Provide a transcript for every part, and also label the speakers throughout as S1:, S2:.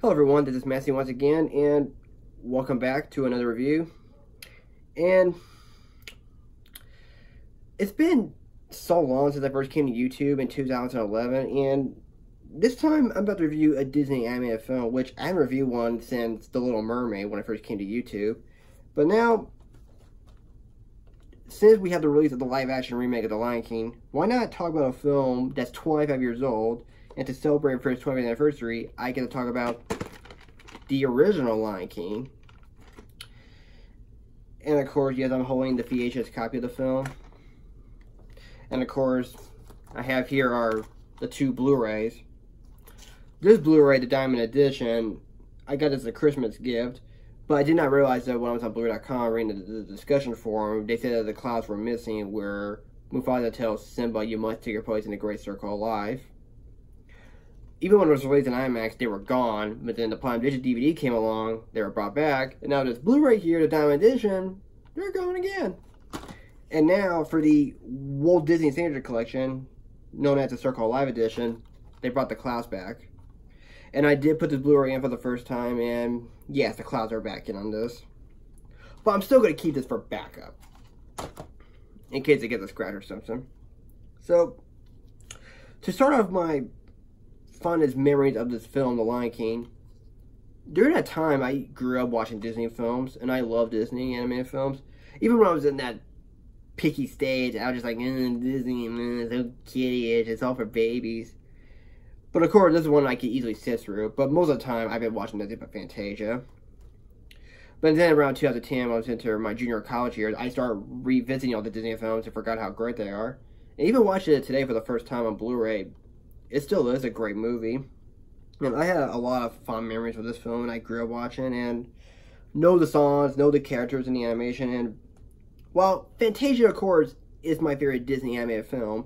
S1: Hello everyone, this is Massey once again, and welcome back to another review. And it's been so long since I first came to YouTube in 2011, and this time I'm about to review a Disney animated film, which I haven't reviewed one since The Little Mermaid when I first came to YouTube. But now, since we have the release of the live-action remake of The Lion King, why not talk about a film that's 25 years old, and to celebrate for its 25th anniversary, I get to talk about the original Lion King. And of course, yes, I'm holding the VHS copy of the film. And of course, I have here are the two Blu-rays. This Blu-ray, the Diamond Edition, I got this as a Christmas gift, but I did not realize that when I was on Blu.com reading the discussion forum, they said that the clouds were missing where Mufasa tells Simba, "You must take your place in the Great Circle of Life." Even when it was released in IMAX, they were gone, but then the Prime Vision DVD came along, they were brought back, and now this Blu-ray here, the Diamond Edition, they're gone again. And now, for the Walt Disney Signature Collection, known as the Circle of Life Edition, they brought the clouds back. And I did put this Blu-ray in for the first time, and yes, the clouds are back in on this. But I'm still going to keep this for backup, in case it gets a scratch or something. So, to start off my fondest memories of this film, The Lion King, during that time, I grew up watching Disney films, and I love Disney animated films. Even when I was in that picky stage, I was just like, Disney, man, it's so kiddie-ish, it's all for babies. But of course, this is one I could easily sit through, but most of the time, I've been watching nothing but Fantasia. But then around 2010, when I was into my junior college years, I started revisiting all the Disney films and forgot how great they are. And even watching it today for the first time on Blu-ray, it still is a great movie. And I had a lot of fond memories with this film, and I grew up watching, and know the songs, know the characters in the animation. And while Fantasia, of course, is my favorite Disney animated film,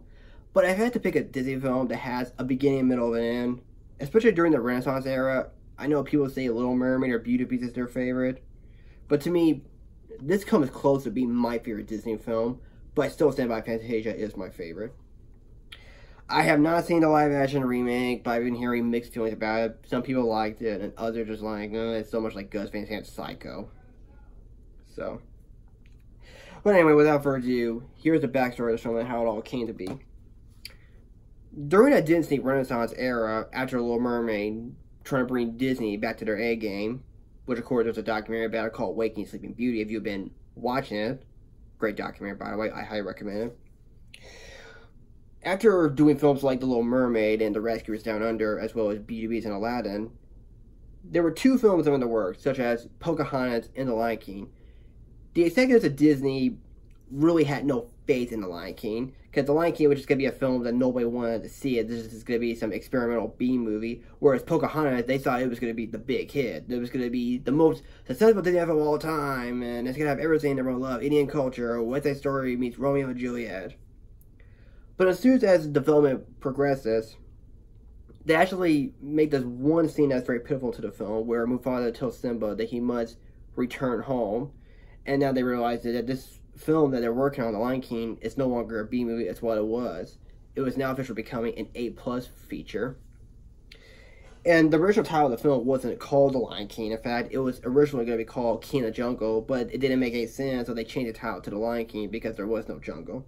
S1: but I've had to pick a Disney film that has a beginning, middle, and end. Especially during the Renaissance era, I know people say Little Mermaid or Beauty and the Beast is their favorite, but to me, this comes close to being my favorite Disney film, but I still stand by Fantasia is my favorite. I have not seen the live-action remake, but I've been hearing mixed feelings about it. Some people liked it, and others just like, it's so much like Gus Van Sant's Psycho. So, but anyway, without further ado, here's the backstory of the film and how it all came to be. During that Disney Renaissance era, after Little Mermaid, trying to bring Disney back to their A game, which of course there's a documentary about it called Waking Sleeping Beauty. If you've been watching it, great documentary by the way, I highly recommend it. After doing films like The Little Mermaid and The Rescuers Down Under, as well as Beauty and the Beast and Aladdin, there were two films in the works, such as Pocahontas and The Lion King. The executives of Disney really had no faith in The Lion King, because The Lion King was just going to be a film that nobody wanted to see. This is going to be some experimental B movie, whereas Pocahontas, they thought it was going to be the big hit. It was going to be the most successful Disney film of all time, and it's going to have everything everyone loves, Indian culture, West Side Story meets Romeo and Juliet. But as soon as development progresses, they actually make this one scene that's very pivotal to the film, where Mufasa tells Simba that he must return home. And now they realize that this film that they're working on, The Lion King, is no longer a B movie, it's what it was. It was now officially becoming an A+ feature. And the original title of the film wasn't called The Lion King. In fact, it was originally going to be called King of the Jungle, but it didn't make any sense, so they changed the title to The Lion King because there was no jungle.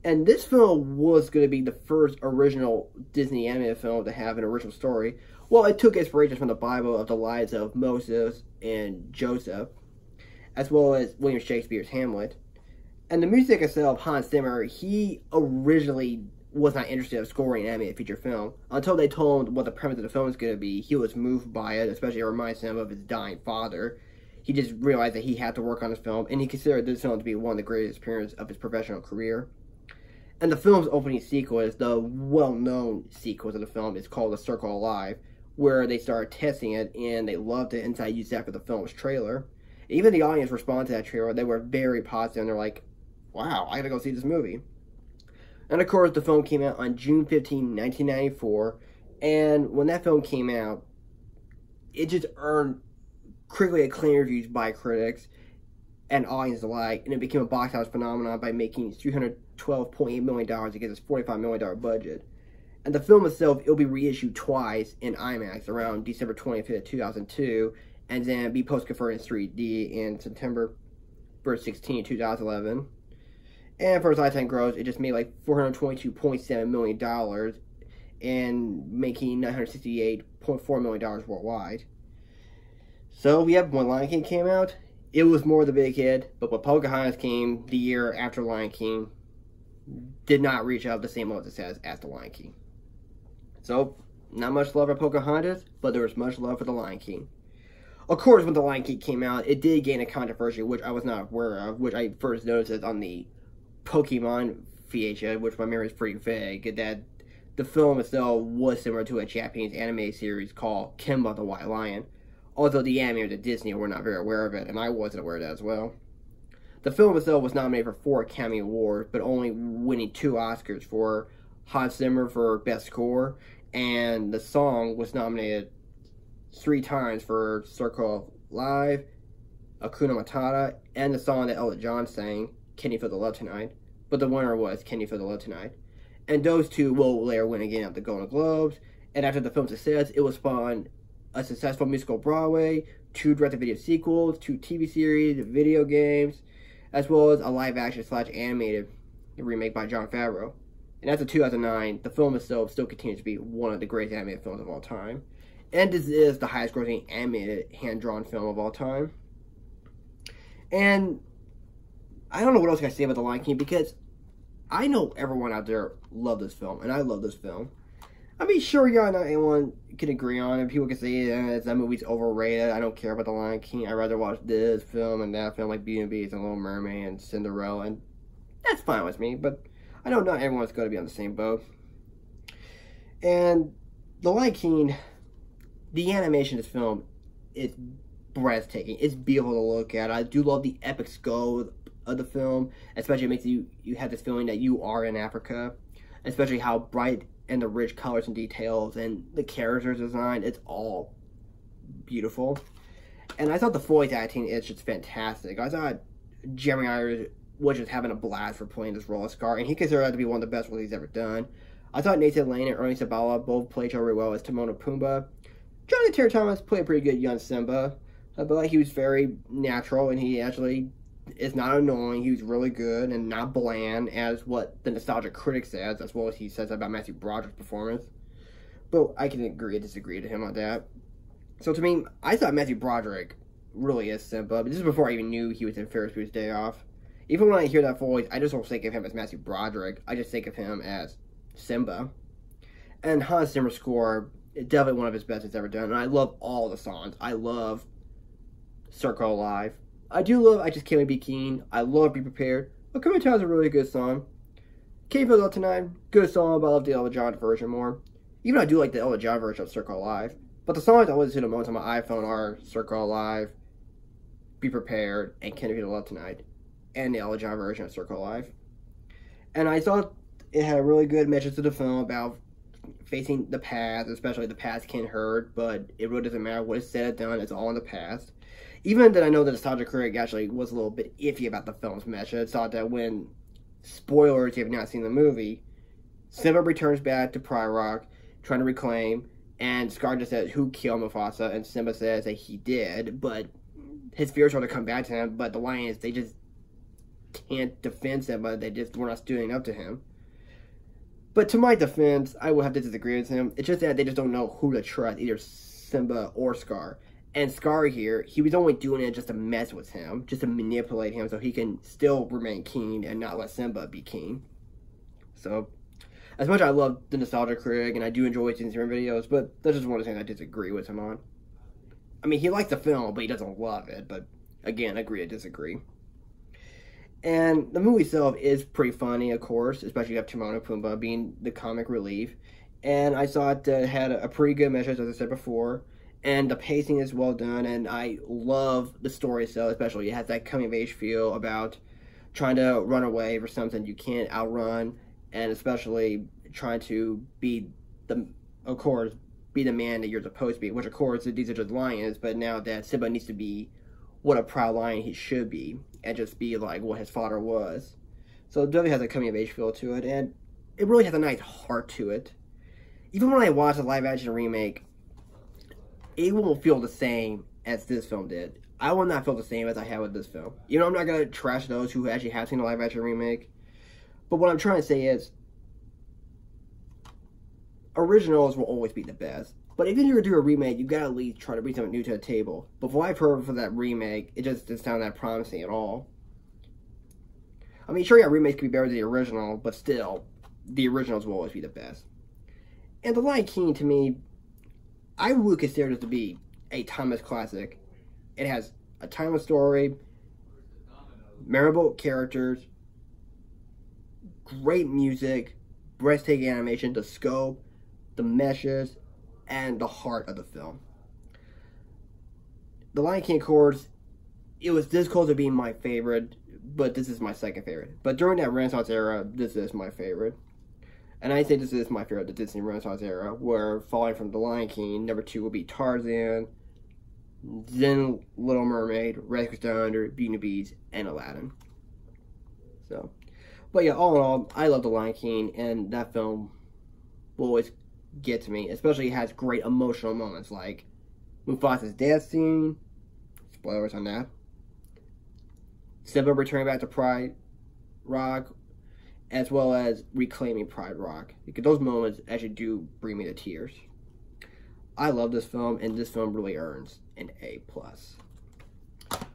S1: And this film was going to be the first original Disney animated film to have an original story. Well, it took inspiration from the Bible of the lives of Moses and Joseph, as well as William Shakespeare's Hamlet. And the music itself, Hans Zimmer, he originally was not interested in scoring an animated feature film. Until they told him what the premise of the film was going to be, he was moved by it, especially it reminds him of his dying father. He just realized that he had to work on this film, and he considered this film to be one of the greatest experiences of his professional career. And the film's opening sequence, the well-known sequence of the film, is called The Circle of Life, where they started testing it, and they loved it, and so I used that for the film's trailer. Even the audience responded to that trailer. They were very positive, and they're like, wow, I gotta go see this movie. And of course, the film came out on June 15, 1994, and when that film came out, it just earned critically acclaimed reviews by critics and audience alike, and it became a box office phenomenon by making $312.8 million against its $45 million budget. And the film itself, it'll be reissued twice in IMAX around December 25th, 2002, and then be post-converted in 3D in September 16, 2011. And for its lifetime gross, it just made like $422.7 million and making $968.4 million worldwide. So, yeah, when Lion King came out, it was more the big hit, but when Pocahontas came the year after Lion King, did not reach out the same level as The Lion King. So, not much love for Pocahontas, but there was much love for The Lion King. Of course, when The Lion King came out, it did gain a controversy, which I was not aware of, which I first noticed on the Pokemon VHS, which my memory is pretty vague, that the film itself was similar to a Japanese anime series called Kimba the White Lion. Although the animators at Disney were not very aware of it, and I wasn't aware of that as well. The film itself was nominated for 4 Academy Awards, but only winning 2 Oscars for Hans Zimmer for Best Score, and the song was nominated 3 times for Circle Live, Hakuna Matata, and the song that Elton John sang, Can You Feel the Love Tonight? But the winner was Can You Feel the Love Tonight? And those 2 will later win again at the Golden Globes, and after the film's success, it was spawned a successful musical Broadway, 2 direct-to-video sequels, 2 TV series, video games, as well as a live-action / animated remake by Jon Favreau. And as of 2009, the film itself still continues to be one of the greatest animated films of all time. And this is the highest-grossing animated hand-drawn film of all time. And I don't know what else I can say about The Lion King, because I know everyone out there loves this film, and I love this film. I mean, sure, yeah, not anyone can agree on it. People can say, yeah, that movie's overrated. I don't care about The Lion King. I'd rather watch this film and that film, like Beauty and the Beast and Little Mermaid and Cinderella, and that's fine with me, but I know not everyone's going to be on the same boat. And The Lion King, the animation of this film is breathtaking. It's beautiful to look at. I do love the epic scope of the film, especially it makes you have this feeling that you are in Africa, especially how bright and the rich colors and details and the characters design, it's all beautiful. And I thought the voice acting is just fantastic. I thought Jeremy Irons was just having a blast for playing this role of Scar, and he considered that to be one of the best roles he's ever done. I thought Nathan Lane and Ernie Sabala both played very well as Timon and Pumbaa. Johnny Terry Thomas played a pretty good young Simba, but like he was very natural, and he actually is not annoying. He was really good and not bland, as what the Nostalgia Critic says, as well as he says about Matthew Broderick's performance. But I can agree or disagree to him on that. So to me, I thought Matthew Broderick really is Simba, but this is before I even knew he was in Ferris Bueller's Day Off. Even when I hear that voice, I just don't think of him as Matthew Broderick. I just think of him as Simba. And Hans Zimmer's score is definitely one of his best he's ever done, and I love all the songs. I love Circle Alive. I do love I Just Can't Be Keen. I love Be Prepared. Hakuna Matata is a really good song. Can't Feel It Tonight, good song, but I love the Elton John version more. Even I do like the Elton John version of Circle Alive. But the songs I listen to the most on my iPhone are Circle Alive, Be Prepared, and Can't Feel Love Tonight, and the Elton John version of Circle Alive. And I thought it had a really good message to the film about facing the past, especially the past can't hurt, but it really doesn't matter what is said and done, it's all in the past. Even that I know that Nostalgia Critic actually was a little bit iffy about the film's message, thought that when, spoilers if you have not seen the movie, Simba returns back to Pride Rock, trying to reclaim, and Scar just says, who killed Mufasa? And Simba says that he did, but his fears are to come back to him, but the lions, they just can't defend Simba, they just were not standing up to him. But to my defense, I will have to disagree with him. It's just that they just don't know who to trust, either Simba or Scar. And Scar here, he was only doing it just to mess with him, just to manipulate him so he can still remain king and not let Simba be king. So, as much as I love the Nostalgia Critic and I do enjoy seeing his videos, but that's just one of the things I disagree with him on. I mean, he likes the film, but he doesn't love it. But again, agree to disagree. And the movie itself is pretty funny, of course, especially you have Timon and Pumbaa being the comic relief. And I thought it had a pretty good message, as I said before. And the pacing is well done, and I love the story itself, especially it has that coming-of-age feel about trying to run away for something you can't outrun, and especially trying to be the, of course, be the man that you're supposed to be, which of course these are just lions, but now that Simba needs to be what a proud lion he should be, and just be like what his father was. So it definitely has a coming-of-age feel to it, and it really has a nice heart to it. even when I watch a live action remake, it won't feel the same as this film did. I will not feel the same as I have with this film. You know, I'm not going to trash those who actually have seen a live action remake. But what I'm trying to say is, originals will always be the best. But if you're going to do a remake, you got to at least try to bring something new to the table. But from what I've heard for that remake, it just doesn't sound that promising at all. I mean, sure, yeah, remakes can be better than the original, but still, the originals will always be the best. And The Lion King, to me, I would consider this to be a timeless classic. It has a timeless story, memorable characters, great music, breathtaking animation, the scope, the meshes, and the heart of the film. The Lion King, of course, it was this close to being my favorite, but this is my second favorite. But during that Renaissance era, this is my favorite. And I think this is my favorite, the Disney Renaissance era, where following from The Lion King, number 2 will be Tarzan, then Little Mermaid, Rescue Thunder, Beauty and the Beast, and Aladdin. So, but yeah, all in all, I love The Lion King, and that film will always get to me. Especially, it has great emotional moments, like Mufasa's death scene, spoilers on that, Simba returning back to Pride Rock, as well as reclaiming Pride Rock, because those moments actually do bring me to tears. I love this film, and this film really earns an A+.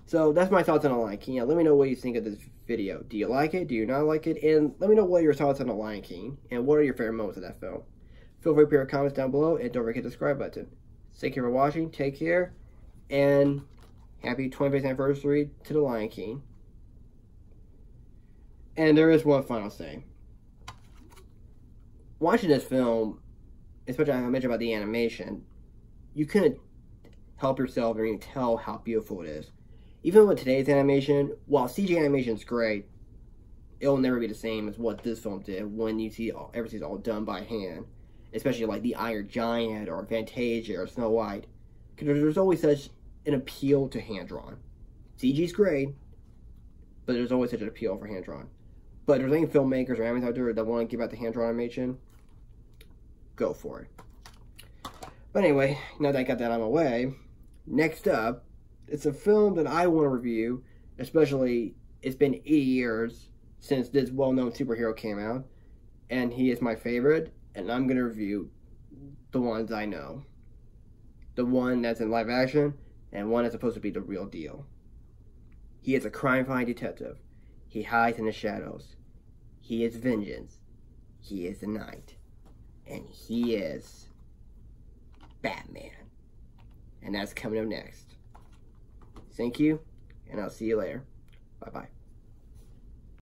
S1: So that's my thoughts on The Lion King. Let me know what you think of this video. Do you like it? Do you not like it? And let me know what are your thoughts on The Lion King, and what are your favorite moments of that film. Feel free to put your comments down below, and don't forget the subscribe button. Thank you for watching, take care, and happy 25th anniversary to The Lion King. And there is one final thing. Watching this film, especially I mentioned about the animation, you couldn't help yourself or even tell how beautiful it is. Even with today's animation, while CG animation is great, it'll never be the same as what this film did when you see everything's all done by hand. Especially like the Iron Giant or Fantasia or Snow White. Because there's always such an appeal to hand-drawn. CG's great, but there's always such an appeal for hand-drawn. But if there's any filmmakers or animators out there that want to give out the hand-drawn animation, go for it. But anyway, now that I got that out of my way, next up, it's a film that I want to review, especially it's been 80 years since this well-known superhero came out, and he is my favorite, and I'm going to review the ones I know. The one that's in live action, and one that's supposed to be the real deal. He is a crime-fighting detective. He hides in the shadows. He is vengeance. He is the night. And he is Batman. And that's coming up next. Thank you, and I'll see you later. Bye-bye.